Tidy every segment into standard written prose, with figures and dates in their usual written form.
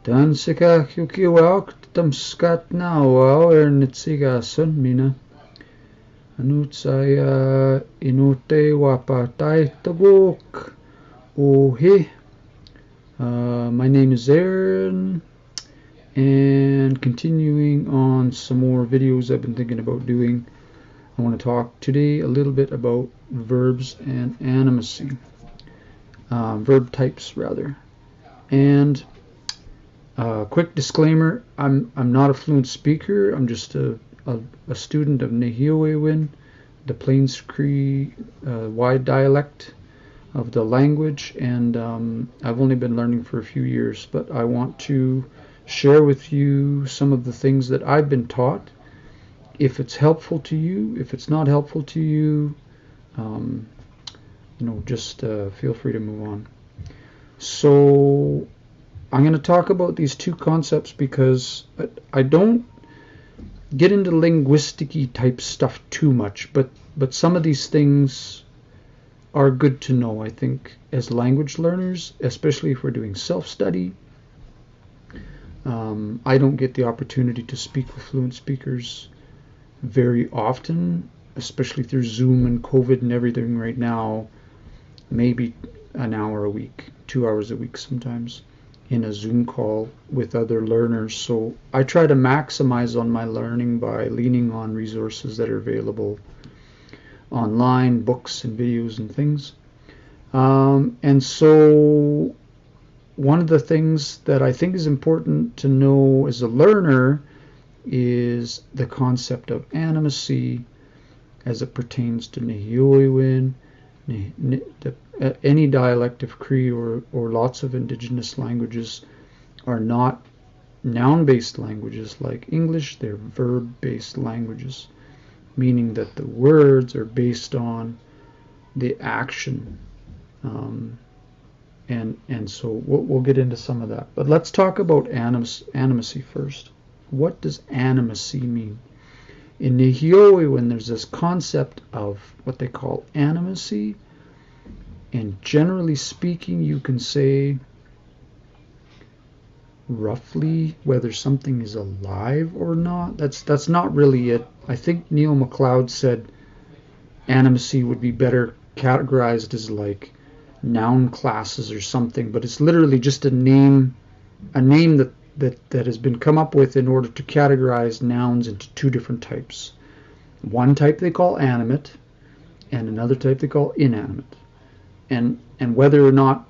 Dan sika kikiwak tamskat na wow nitsigasun mina. Anutsaya inute wapahtay tabuk uhi. My name is Aaron, and continuing on some more videos I've been thinking about doing, I want to talk today a little bit about verbs and animacy, verb types rather. And quick disclaimer: I'm not a fluent speaker. I'm just a student of nêhiyawêwin, the Plains Cree wide dialect of the language, and I've only been learning for a few years, but I want to share with you some of the things that I've been taught. If it's helpful to you, if it's not helpful to you, just feel free to move on. So I'm going to talk about these two concepts because I don't get into linguistic-y type stuff too much, but some of these things are good to know, I think, as language learners, especially if we're doing self-study. I don't get the opportunity to speak with fluent speakers very often, especially through Zoom and COVID and everything right now. Maybe an hour a week, 2 hours a week sometimes, in a Zoom call with other learners. So I try to maximize on my learning by leaning on resources that are available online, books and videos and things. And so one of the things that I think is important to know as a learner is the concept of animacy as it pertains to nêhiyawêwin, any dialect of Cree or lots of indigenous languages are not noun-based languages like English. They're verb-based languages, meaning that the words are based on the action. And so we'll get into some of that. But let's talk about animacy first. What does animacy mean? In nêhiyawêwin, there's this concept of what they call animacy, and generally speaking, you can say roughly whether something is alive or not. That's not really it. I think Neil MacLeod said animacy would be better categorized as like noun classes or something, but it's literally just a name that has been come up with in order to categorize nouns into two different types. One type they call animate, and another type they call inanimate. And whether or not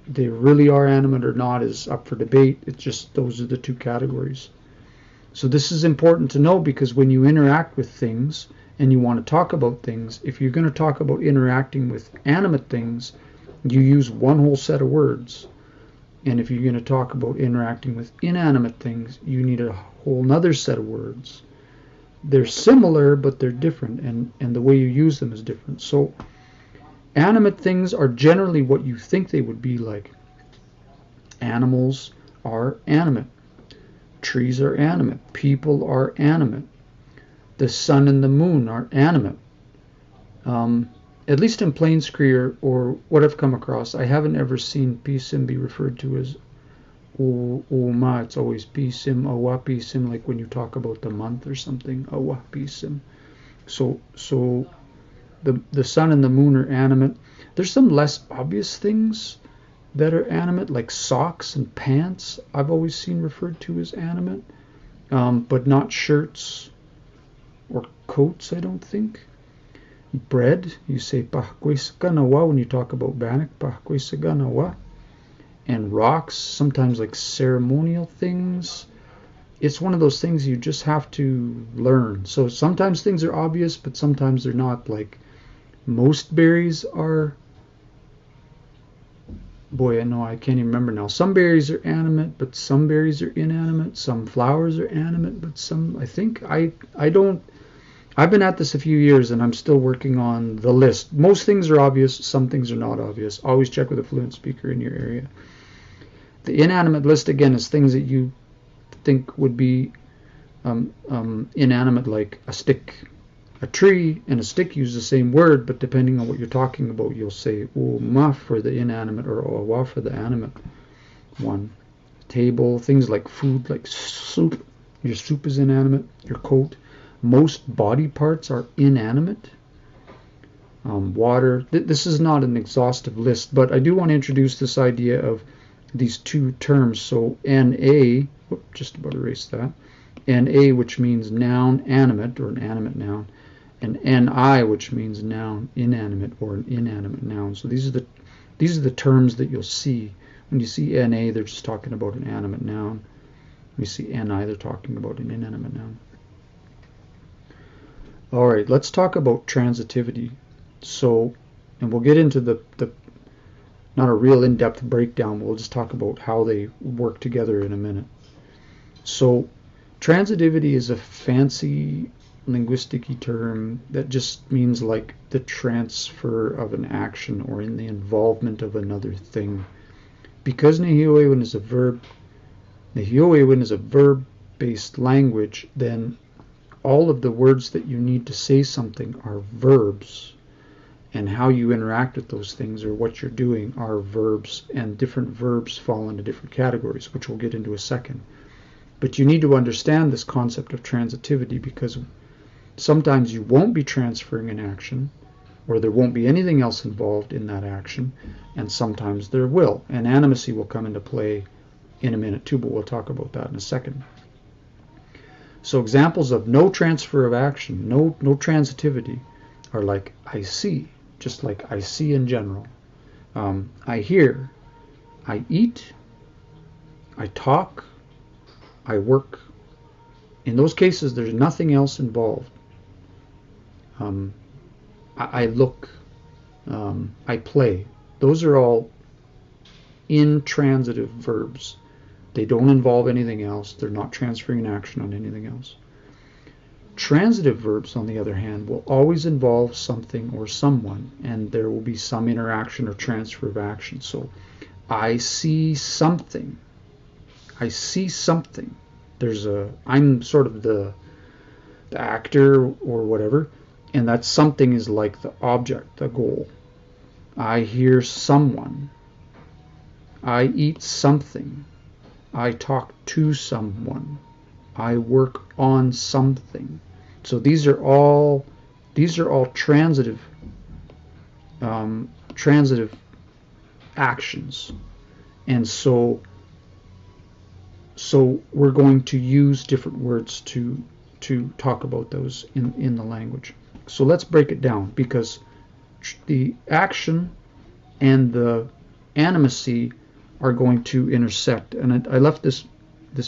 they really are animate or not is up for debate. It's just those are the two categories. So this is important to know, because when you interact with things and you want to talk about things, if you're going to talk about interacting with animate things, you use one whole set of words. And if you're going to talk about interacting with inanimate things, you need a whole nother set of words. They're similar, but they're different, and the way you use them is different. So animate things are generally what you think they would be like. Animals are animate. Trees are animate. People are animate. The sun and the moon are animate. At least in Plains Cree or what I've come across, I haven't ever seen pisim be referred to as uma. It's always pisim, awa pisim, like when you talk about the month or something, awa pisim. So the sun and the moon are animate. There's some less obvious things that are animate, like socks and pants. I've always seen referred to as animate, but not shirts or coats, I don't think. Bread, you say pahkwesaganawa when you talk about Bannock, pahkwesaganawa. And rocks, sometimes like ceremonial things. It's one of those things you just have to learn. So sometimes things are obvious, but sometimes they're not. Like most berries are, boy, I know I can't even remember now. Some berries are animate, but some berries are inanimate. Some flowers are animate, but some, I think, I've been at this a few years and I'm still working on the list. Most things are obvious, some things are not obvious. Always check with a fluent speaker in your area. The inanimate list, again, is things that you think would be inanimate, like a stick. A tree and a stick use the same word, but depending on what you're talking about, you'll say ma for the inanimate or wa for the animate one. table, things like food, like soup. Your soup is inanimate, your coat. Most body parts are inanimate. Water. This is not an exhaustive list, but I do want to introduce this idea of these two terms. So NA, just about erase that. NA, which means noun animate, or an animate noun, and NI, which means noun inanimate, or an inanimate noun. So these are the terms that you'll see. When you see NA, they're just talking about an animate noun. When you see NI, they're talking about an inanimate noun. All right, let's talk about transitivity. So, and we'll get into the not a real in-depth breakdown. We'll just talk about how they work together in a minute. So, transitivity is a fancy linguistic term that just means like the transfer of an action or in the involvement of another thing. Because nêhiyawêwin is a verb-based language, then all of the words that you need to say something are verbs, and how you interact with those things or what you're doing are verbs, and different verbs fall into different categories, which we'll get into a second. But you need to understand this concept of transitivity, because sometimes you won't be transferring an action, or there won't be anything else involved in that action, and sometimes there will. And animacy will come into play in a minute too, but we'll talk about that in a second. So examples of no transfer of action, no transitivity, are like I see, just like I see in general. I hear, I eat, I talk, I work. In those cases, there's nothing else involved. I look, I play. Those are all intransitive verbs. They don't involve anything else. They're not transferring an action on anything else. Transitive verbs, on the other hand, will always involve something or someone, and there will be some interaction or transfer of action. So, I see something. I see something. I'm sort of the actor or whatever, and that something is like the object, the goal. I hear someone. I eat something. I talk to someone. I work on something. So these are all transitive actions, and so we're going to use different words to talk about those in the language. So let's break it down, because the action and the animacy are going to intersect. And I left this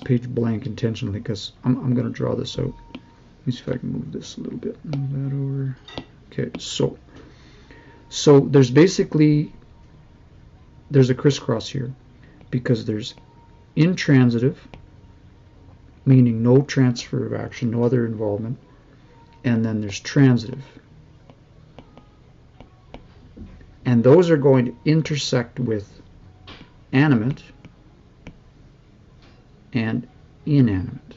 page blank intentionally because I'm going to draw this out. Let me see if I can move this a little bit. Move that over. Okay, so there's a crisscross here, because there's intransitive, meaning no transfer of action, no other involvement, and then there's transitive. And those are going to intersect with animate and inanimate,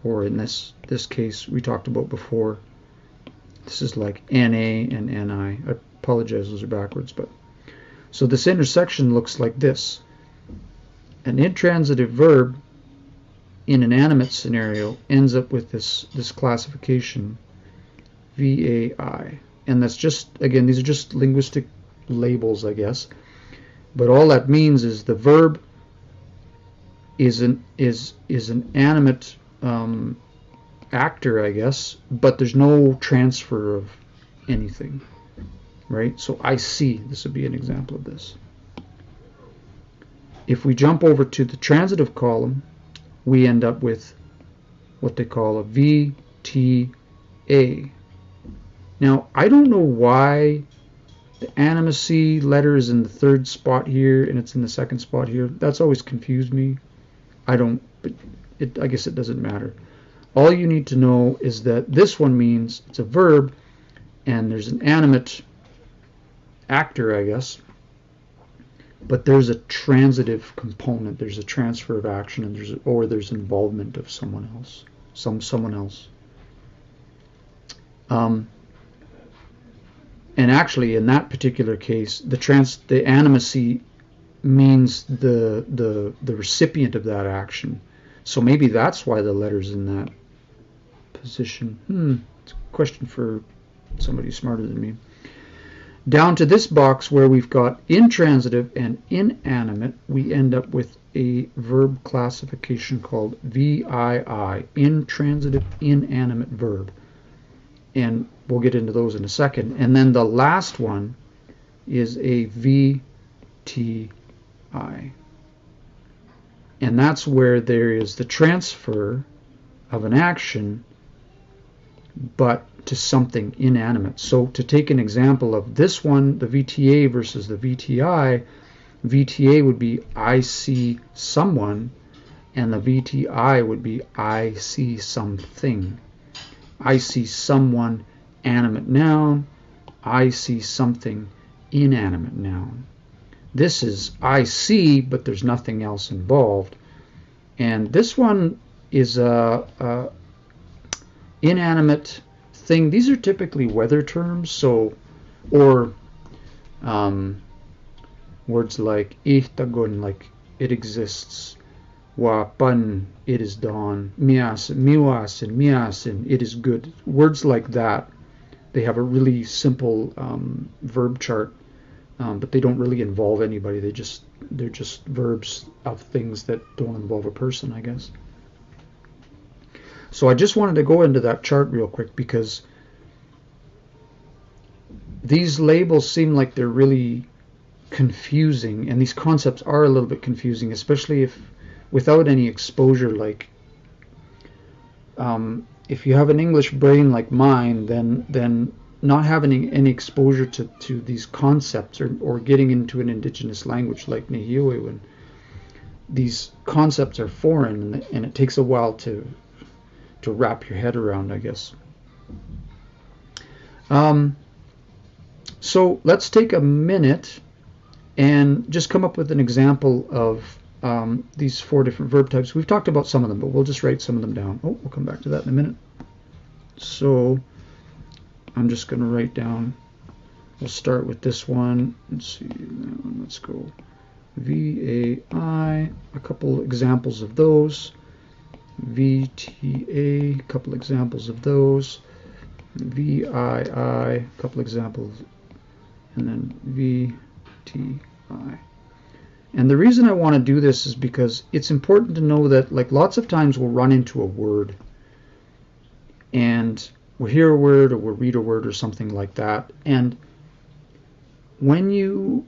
or in this case we talked about before, this is like NA and NI. I apologize, those are backwards, but so this intersection looks like this. An intransitive verb in an animate scenario ends up with this classification VAI, and that's just, again, these are just linguistic labels, I guess. But all that means is the verb is an animate actor, I guess, but there's no transfer of anything, right? So I see, this would be an example of this. If we jump over to the transitive column, we end up with what they call a VTA. Now, I don't know why the animacy letter is in the third spot here and it's in the second spot here. That's always confused me. But I guess it doesn't matter. All you need to know is that this one means it's a verb and there's an animate actor, I guess, but there's a transitive component. There's a transfer of action, and there's involvement of someone else, someone else. And actually, in that particular case, the animacy means the recipient of that action. So maybe that's why the letter's in that position. It's a question for somebody smarter than me. Down to this box where we've got intransitive and inanimate, we end up with a verb classification called VII, intransitive inanimate verb. And we'll get into those in a second. And then the last one is a VTI. And that's where there is the transfer of an action, but to something inanimate. So to take an example of this one, the VTA versus the VTI, VTA would be I see someone, and the VTI would be I see something. I see someone, animate noun. I see something, inanimate noun. This is I see, but there's nothing else involved. And this one is a inanimate thing. These are typically weather terms, so, or words like ihtagon, like it exists, wapan, it is dawn, miywâsin, it is good. Words like that, they have a really simple verb chart, but they don't really involve anybody. They're just verbs of things that don't involve a person, I guess. So I just wanted to go into that chart real quick because these labels seem like they're really confusing, and these concepts are a little bit confusing, especially if without any exposure. Like if you have an English brain like mine, then not having any exposure to these concepts, or getting into an indigenous language like nêhiyawêwin, these concepts are foreign, and it takes a while to wrap your head around, I guess. So let's take a minute and just come up with an example of these 4 different verb types. We've talked about some of them, but we'll just write some of them down. Oh, we'll come back to that in a minute. So I'm just going to write down, we'll start with this one. Let's see, let's go VAI, a couple examples of those. VTA, a couple examples of those. VII, a couple examples, and then VTI. And the reason I want to do this is because it's important to know that, like, lots of times we'll run into a word, and we'll hear a word, or we'll read a word, or something like that. And when you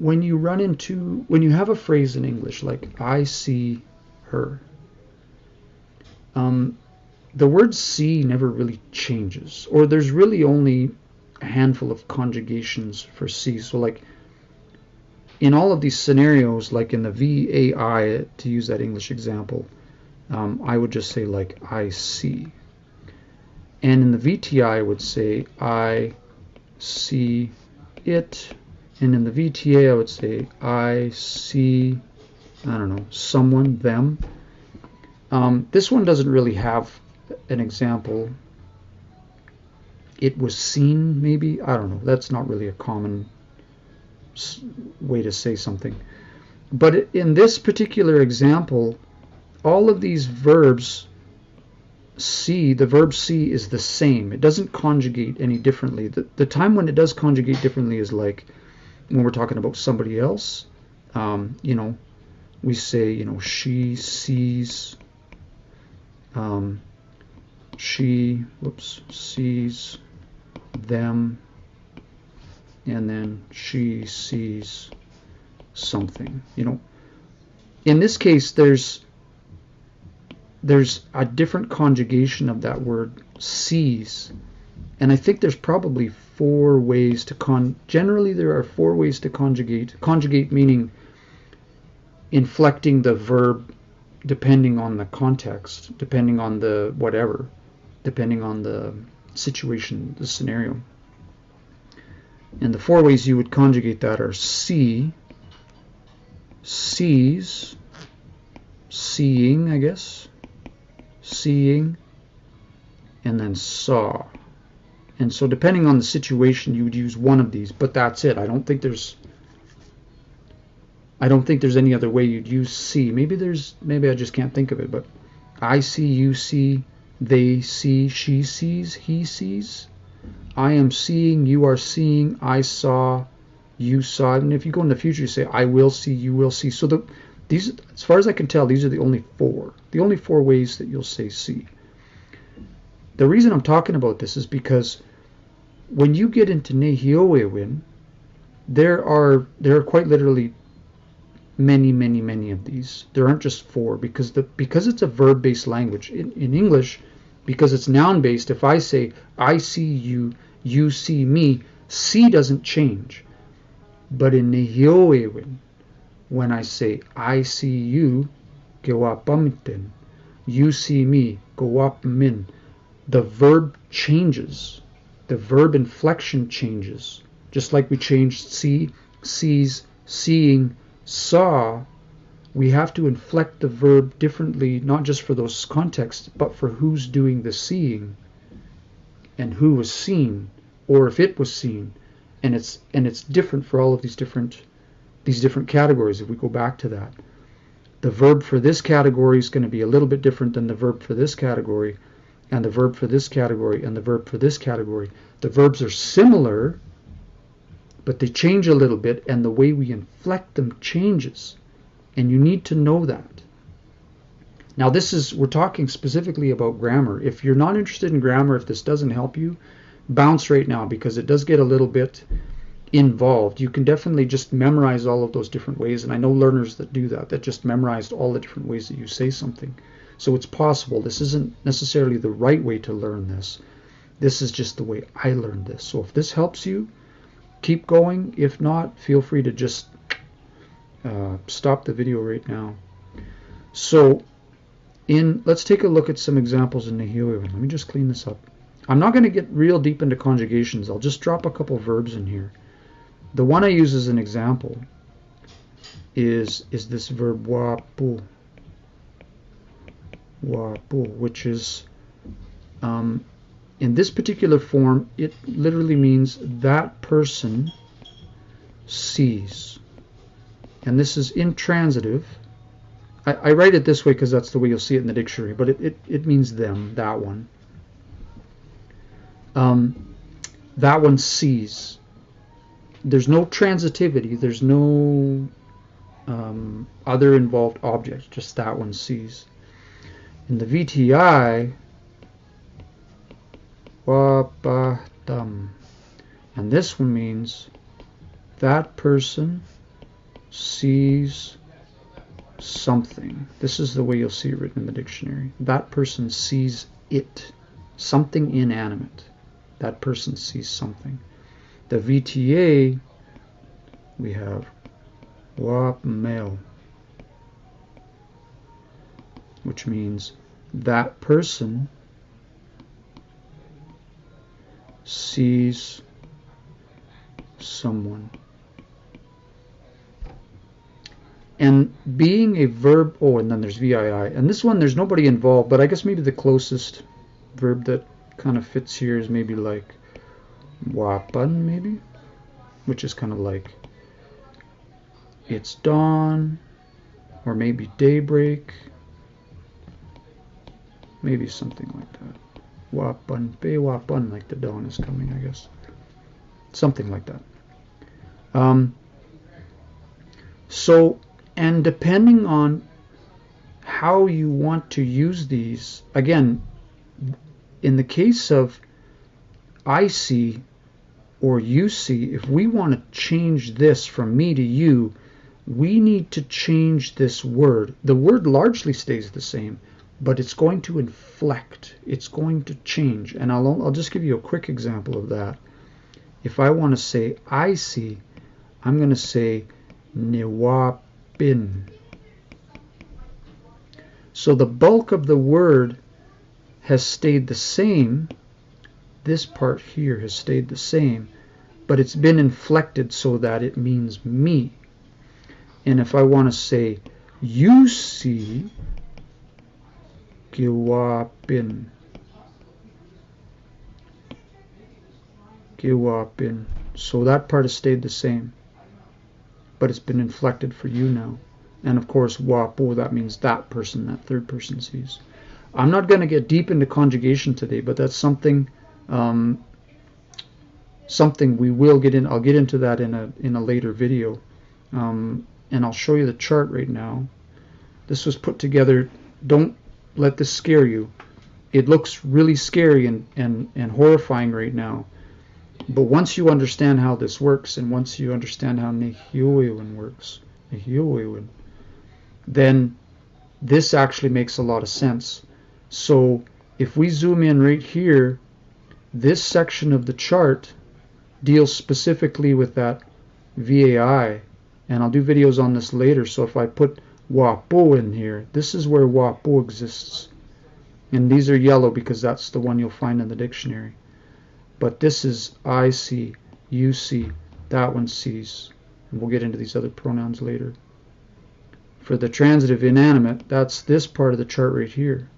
have a phrase in English like I see her, the word see never really changes, or there's really only a handful of conjugations for see. So like in all of these scenarios, like in the VAI, to use that English example, I would just say like I see. And in the VTI, I would say I see it. And in the VTA, I would say I see, I don't know, someone, them. This one doesn't really have an example. It was seen, maybe. I don't know. That's not really a common way to say something. But in this particular example, all of these verbs, see, the verb see is the same. It doesn't conjugate any differently. The time when it does conjugate differently is like when we're talking about somebody else. You know, we say, you know, she sees, she sees them, and then she sees something. You know, in this case, there's a different conjugation of that word sees, and I think there's probably 4 ways to generally there are 4 ways to conjugate meaning inflecting the verb depending on the context, depending on the whatever, depending on the situation, the scenario. And the 4 ways you would conjugate that are see, sees, seeing, I guess, seeing, and then saw. And so depending on the situation, you would use one of these, but that's it. I don't think there's I don't think there's any other way you'd use see. Maybe I just can't think of it, but I see, you see, they see, she sees, he sees. I am seeing, you are seeing, I saw, you saw. And if you go in the future, you say I will see, you will see. So these, as far as I can tell, these are the only four ways that you'll say see. The reason I'm talking about this is because when you get into nêhiyawêwin, there are quite literally many of these. There aren't just 4 because it's a verb-based language. In English, because it's noun-based, if I say I see you, you see me, see doesn't change. But in nêhiyawêwin, when I say I see you, niwâpamâw, you see me, niwâpamâw, the verb changes. The verb inflection changes. Just like we changed see, sees, seeing, saw, we have to inflect the verb differently, not just for those contexts, but for who's doing the seeing and who was seen, or if it was seen. And it's different for all of these different categories. If we go back to that, the verb for this category is going to be a little bit different than the verb for this category, and the verb for this category, and the verb for this category. The verbs are similar, but they change a little bit, and the way we inflect them changes. And you need to know that. Now we're talking specifically about grammar. If you're not interested in grammar, if this doesn't help you, bounce right now, because it does get a little bit involved. You can definitely just memorize all of those different ways, and I know learners that do that just memorized all the different ways that you say something. So it's possible. This isn't necessarily the right way to learn this. This is just the way I learned this. So if this helps you, keep going. If not, feel free to just stop the video right now. So let's take a look at some examples in nêhiyawêwin. Let me just clean this up. I'm not going to get real deep into conjugations. I'll just drop a couple verbs in here. The one I use as an example is this verb wâpû, which is in this particular form, it literally means that person sees. And this is intransitive. I write it this way because that's the way you'll see it in the dictionary, but it means them, that one. That one sees. There's no transitivity. There's no other involved object. Just that one sees. In the VTI, niwâpahtên, and this one means that person sees something. This is the way you'll see it written in the dictionary. That person sees it, something inanimate. That person sees something. The VTA, we have niwâpamâw, which means that person sees someone. And being a verb, and then there's VII, and this one there's nobody involved, but I guess maybe the closest verb that kind of fits here is maybe like niwâpân, maybe, which is kind of like it's dawn, or maybe daybreak, maybe something like that. Niwâpân, like the dawn is coming, I guess. Something like that. So, and depending on how you want to use these, again, in the case of I see or you see, if we want to change this from me to you, we need to change this word. The word largely stays the same, but it's going to inflect. It's going to change. And I'll just give you a quick example of that. If I want to say I see, I'm going to say niwâpamâw. So the bulk of the word has stayed the same. This part here has stayed the same, but it's been inflected so that it means me. And if I want to say you see, niwâpamâw, so that part has stayed the same, but it's been inflected for you now. And of course, wapo, that means that person, that third person sees. I'm not going to get deep into conjugation today, but that's something something we will get in. I'll get into that in a later video, and I'll show you the chart right now. This was put together. Don't let this scare you. It looks really scary and horrifying right now, but once you understand how this works, and once you understand how nêhiyawêwin works, then this actually makes a lot of sense. So if we zoom in right here, this section of the chart deals specifically with that VAI, and I'll do videos on this later. So if I put wapo in here, this is where wapo exists, and these are yellow because that's the one you'll find in the dictionary. But this is I see, you see, that one sees, and we'll get into these other pronouns later. For the transitive inanimate, that's this part of the chart right here.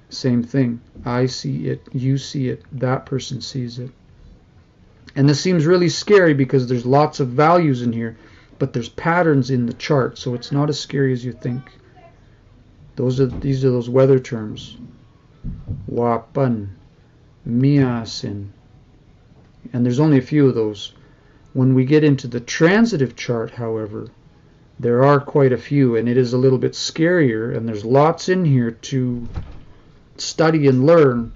Same thing. I see it, you see it, that person sees it. And this seems really scary because there's lots of values in here, but there's patterns in the chart, so it's not as scary as you think. These are those weather terms. Wapan, miywâsin. And there's only a few of those. When we get into the transitive chart, however, there are quite a few, and it is a little bit scarier, and there's lots in here to study and learn.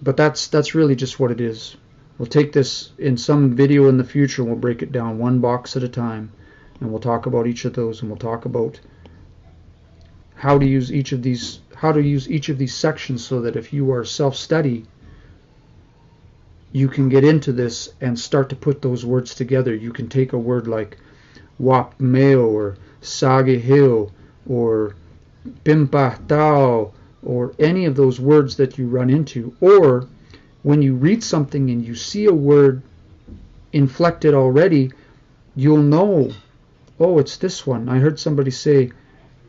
But that's really just what it is. We'll take this in some video in the future, and we'll break it down one box at a time, and we'll talk about each of those, and we'll talk about how to use each of these sections, so that if you are self-study, you can get into this and start to put those words together. You can take a word like niwâpamâw or sagihil or niwâpahtên, or any of those words that you run into, or when you read something and you see a word inflected already, you'll know, oh, it's this one. I heard somebody say,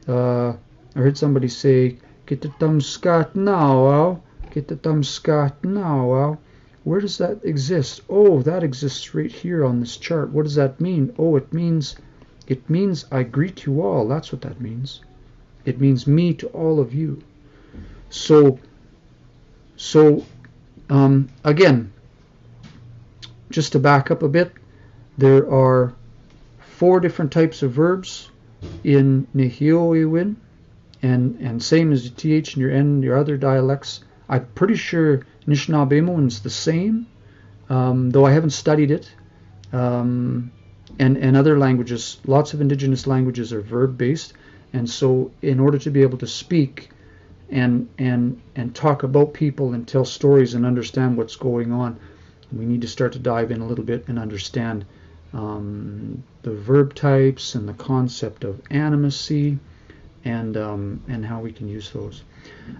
"Kitatamskatnawâw." Where does that exist? Oh, that exists right here on this chart. What does that mean? Oh, it means I greet you all. That's what that means. It means me to all of you. So again, just to back up a bit, there are 4 different types of verbs in nêhiyawêwin, and same as your th and your n and your other dialects. I'm pretty sure Anishinaabe is the same, though I haven't studied it. And other languages, lots of indigenous languages are verb-based, and so in order to be able to speak and talk about people and tell stories and understand what's going on, we need to start to dive in a little bit and understand the verb types and the concept of animacy and how we can use those.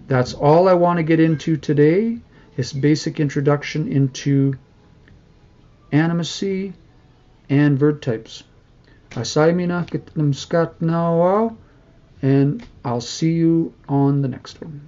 That's all I want to get into today. Is basic introduction into animacy and verb types. Asaimina kitnamskatnawâw, and I'll see you on the next one.